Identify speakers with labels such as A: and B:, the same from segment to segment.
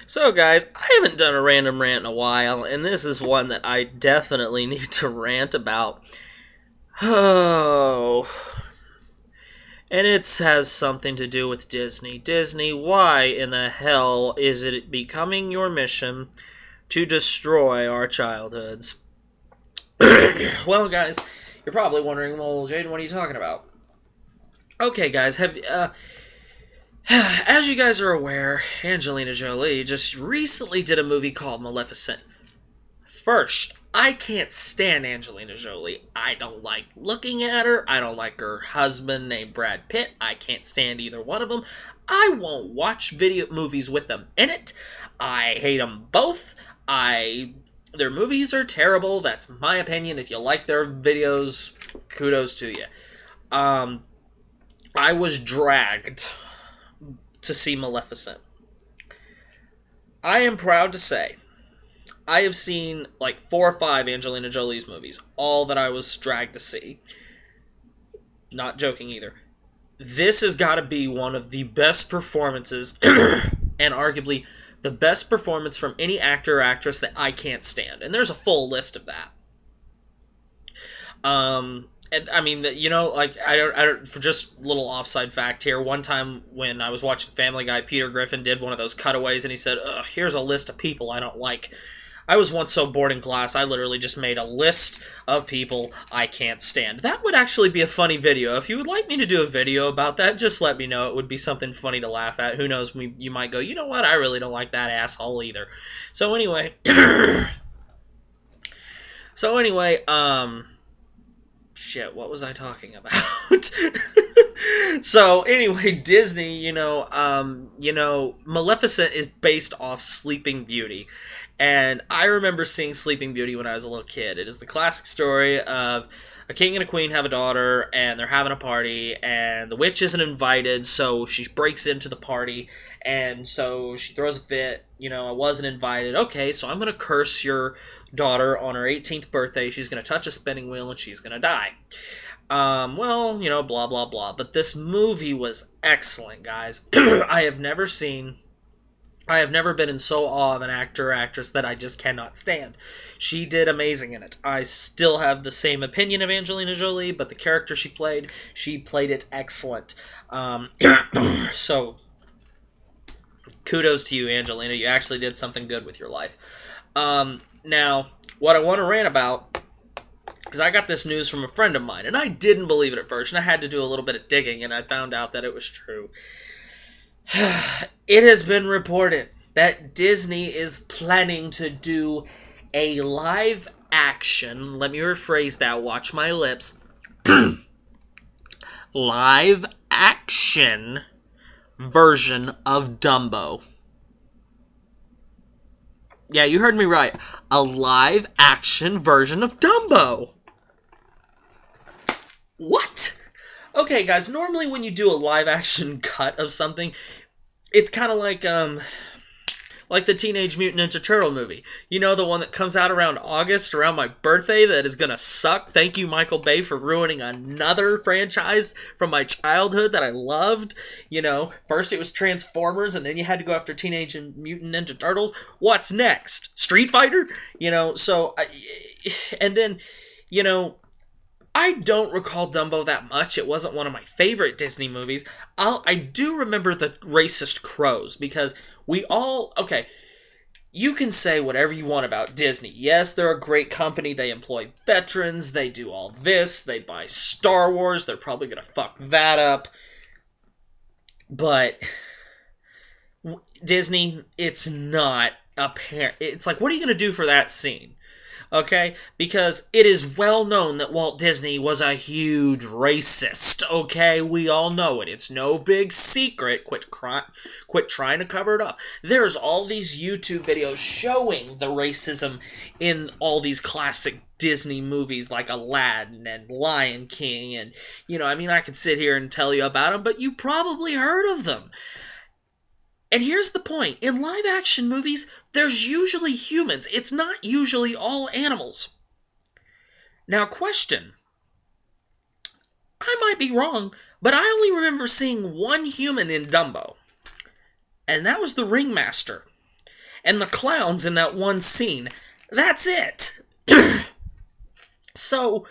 A: So, guys, I haven't done a random rant in a while, and this is one that I definitely need to rant about. Oh. And it has something to do with Disney. Disney, why in the hell is it becoming your mission to destroy our childhoods? Well, guys, you're probably wondering, well, Jaden, what are you talking about? Okay, guys, as you guys are aware, Angelina Jolie just recently did a movie called Maleficent. First, I can't stand Angelina Jolie. I don't like looking at her. I don't like her husband named Brad Pitt. I can't stand either one of them. I won't watch video movies with them in it. I hate them both. Their movies are terrible. That's my opinion. If you like their videos, kudos to you. I was dragged to see Maleficent. I am proud to say I have seen like 4 or 5 Angelina Jolie's movies, all that I was dragged to see. Not joking either. This has got to be one of the best performances, and arguably the best performance from any actor or actress that I can't stand. And there's a full list of that. And I mean, I don't. For just a little offside fact here, one time when I was watching Family Guy, Peter Griffin did one of those cutaways, and he said, "Here's a list of people I don't like." I was once so bored in class, I literally just made a list of people I can't stand. That would actually be a funny video. If you would like me to do a video about that, just let me know. It would be something funny to laugh at. Who knows, you might go, you know what, I really don't like that asshole either. So anyway, shit, what was I talking about? So anyway, Disney, Maleficent is based off Sleeping Beauty. And I remember seeing Sleeping Beauty when I was a little kid. It is the classic story of a king and a queen have a daughter, and they're having a party, and the witch isn't invited, so she breaks into the party, and so she throws a fit. I wasn't invited. Okay, so I'm going to curse your daughter on her 18th birthday. She's going to touch a spinning wheel, and she's going to die. Blah, blah, blah. But this movie was excellent, guys. I have never been in so awe of an actor or actress that I just cannot stand. She did amazing in it. I still have the same opinion of Angelina Jolie, but the character she played it excellent. So, kudos to you, Angelina. You actually did something good with your life. Now, what I want to rant about, because I got this news from a friend of mine, and I didn't believe it at first, and I had to do a little bit of digging, and I found out that it was true. It has been reported that Disney is planning to do a live action, let me rephrase that, watch my lips, live action version of Dumbo. Yeah, you heard me right. A live action version of Dumbo. What? Okay, guys, normally when you do a live-action cut of something, it's kind of like the Teenage Mutant Ninja Turtle movie. You know, the one that comes out around August, around my birthday, that is gonna suck. Thank you, Michael Bay, for ruining another franchise from my childhood that I loved. First it was Transformers, and then you had to go after Teenage Mutant Ninja Turtles. What's next? Street Fighter? I don't recall Dumbo that much. It wasn't one of my favorite Disney movies. I do remember the racist crows, because you can say whatever you want about Disney. Yes, they're a great company. They employ veterans. They do all this. They buy Star Wars. They're probably going to fuck that up. But Disney, it's not apparent. It's like, what are you going to do for that scene? Okay? Because it is well known that Walt Disney was a huge racist. Okay? We all know it. It's no big secret. Quit trying to cover it up. There's all these YouTube videos showing the racism in all these classic Disney movies like Aladdin and Lion King. And, I could sit here and tell you about them, but you probably heard of them. And here's the point. In live-action movies, there's usually humans. It's not usually all animals. Now, question. I might be wrong, but I only remember seeing one human in Dumbo. And that was the ringmaster. and the clowns in that one scene. That's it. So,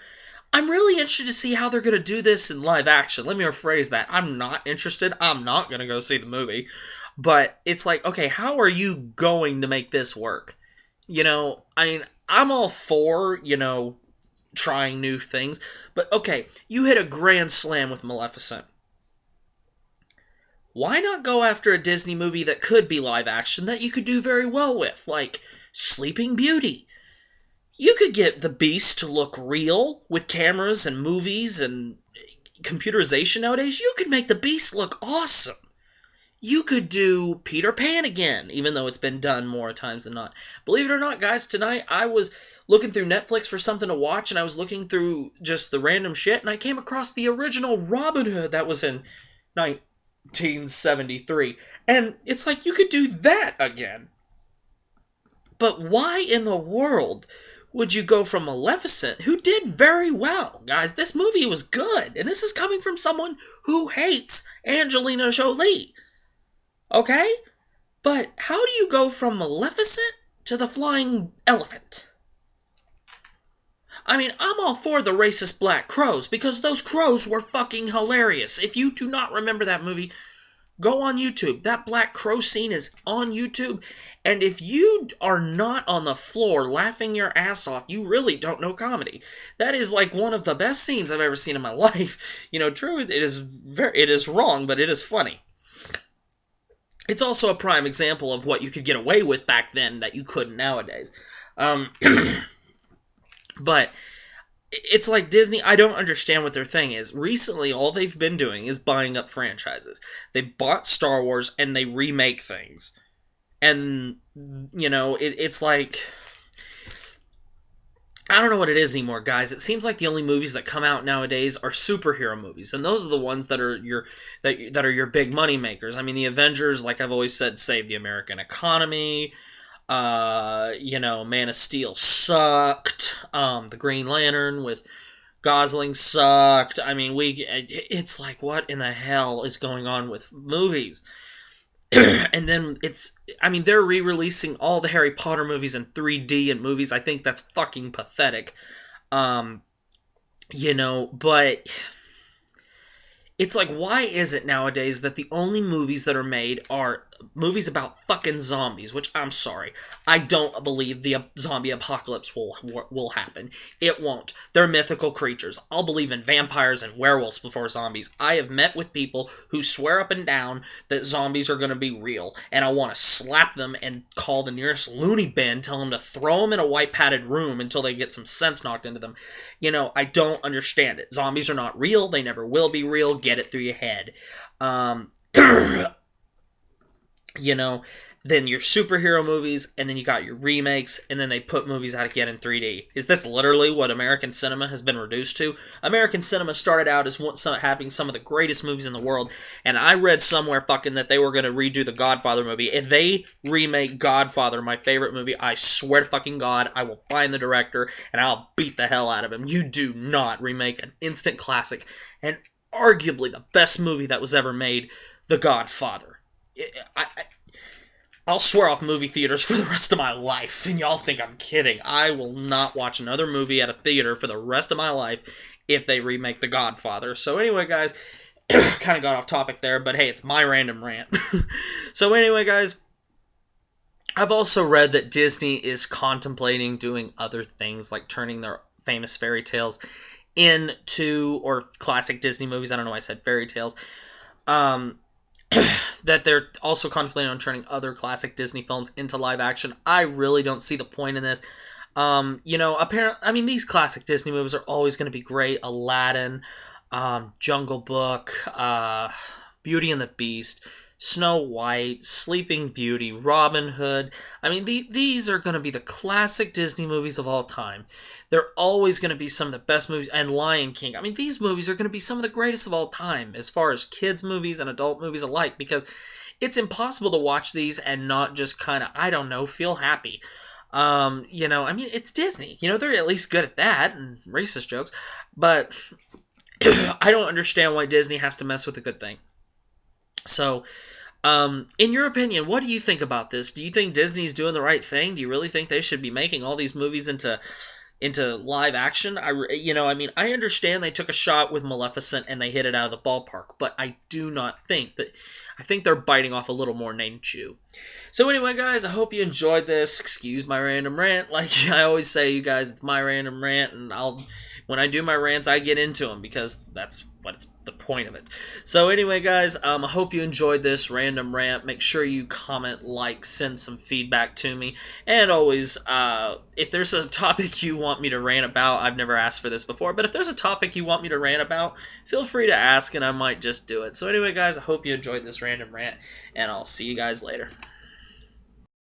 A: I'm really interested to see how they're going to do this in live action. Let me rephrase that. I'm not interested. I'm not going to go see the movie. But it's like, okay, how are you going to make this work? I mean, I'm all for, trying new things. But, okay, you hit a grand slam with Maleficent. Why not go after a Disney movie that could be live action that you could do very well with? Like Sleeping Beauty. You could get the Beast to look real with cameras and movies and computerization nowadays. You could make the Beast look awesome. You could do Peter Pan again, even though it's been done more times than not. Believe it or not, guys, tonight I was looking through Netflix for something to watch, and I was looking through just the random shit, and I came across the original Robin Hood that was in 1973. And it's like, you could do that again. But why in the world would you go from Maleficent, who did very well? Guys, this movie was good, and this is coming from someone who hates Angelina Jolie. Okay? But how do you go from Maleficent to the Flying Elephant? I mean, I'm all for the racist black crows, because those crows were fucking hilarious. If you do not remember that movie, go on YouTube. That black crow scene is on YouTube. And if you are not on the floor laughing your ass off, you really don't know comedy. That is like one of the best scenes I've ever seen in my life. True, it is wrong, but it is funny. It's also a prime example of what you could get away with back then that you couldn't nowadays. But it's like Disney, I don't understand what their thing is. Recently, all they've been doing is buying up franchises. They bought Star Wars and they remake things. And, it's like, I don't know what it is anymore, guys. It seems like the only movies that come out nowadays are superhero movies, and those are the ones that are your big money makers. I mean, the Avengers, like I've always said, saved the American economy. Man of Steel sucked. The Green Lantern with Gosling sucked. I mean, it's like, what in the hell is going on with movies? And then they're re-releasing all the Harry Potter movies in 3D and movies. I think that's fucking pathetic. But it's like, why is it nowadays that the only movies that are made are movies about fucking zombies? Which, I'm sorry, I don't believe the zombie apocalypse will happen. It won't. They're mythical creatures. I'll believe in vampires and werewolves before zombies. I have met with people who swear up and down that zombies are going to be real, and I want to slap them and call the nearest loony bin, tell them to throw them in a white padded room until they get some sense knocked into them. I don't understand it. Zombies are not real. They never will be real. Get it through your head. Then your superhero movies, and then you got your remakes, and then they put movies out again in 3D. Is this literally what American cinema has been reduced to? American cinema started out as having some of the greatest movies in the world, and I read somewhere fucking that they were going to redo the Godfather movie. If they remake Godfather, my favorite movie, I swear to fucking God, I will find the director, and I'll beat the hell out of him. You do not remake an instant classic, and arguably the best movie that was ever made, The Godfather. I'll swear off movie theaters for the rest of my life, and y'all think I'm kidding. I will not watch another movie at a theater for the rest of my life if they remake The Godfather. So anyway, guys, kind of got off topic there, but hey, it's my random rant. So anyway, guys, I've also read that Disney is contemplating doing other things, like turning their famous fairy tales into, or classic Disney movies, I don't know why I said fairy tales, that they're also contemplating on turning other classic Disney films into live action. I really don't see the point in this. These classic Disney movies are always going to be great. Aladdin, Jungle Book, Beauty and the Beast, Snow White, Sleeping Beauty, Robin Hood. I mean, these are going to be the classic Disney movies of all time. They're always going to be some of the best movies. And Lion King. I mean, these movies are going to be some of the greatest of all time as far as kids' movies and adult movies alike, because it's impossible to watch these and not just kind of, I don't know, feel happy. It's Disney. They're at least good at that, and racist jokes. But I don't understand why Disney has to mess with a good thing. So, In your opinion, what do you think about this? Do you think Disney's doing the right thing? Do you really think they should be making all these movies into live action? I understand they took a shot with Maleficent and they hit it out of the ballpark, but I do not think that. I think they're biting off a little more than they can chew. So anyway, guys, I hope you enjoyed this. Excuse my random rant. Like I always say, you guys, it's my random rant, and when I do my rants, I get into them because that's what's the point of it. So anyway, guys, I hope you enjoyed this random rant. Make sure you comment, like, send some feedback to me, and always, if there's a topic you want me to rant about, I've never asked for this before, but if there's a topic you want me to rant about, feel free to ask, and I might just do it. So anyway, guys, I hope you enjoyed this random rant, and I'll see you guys later.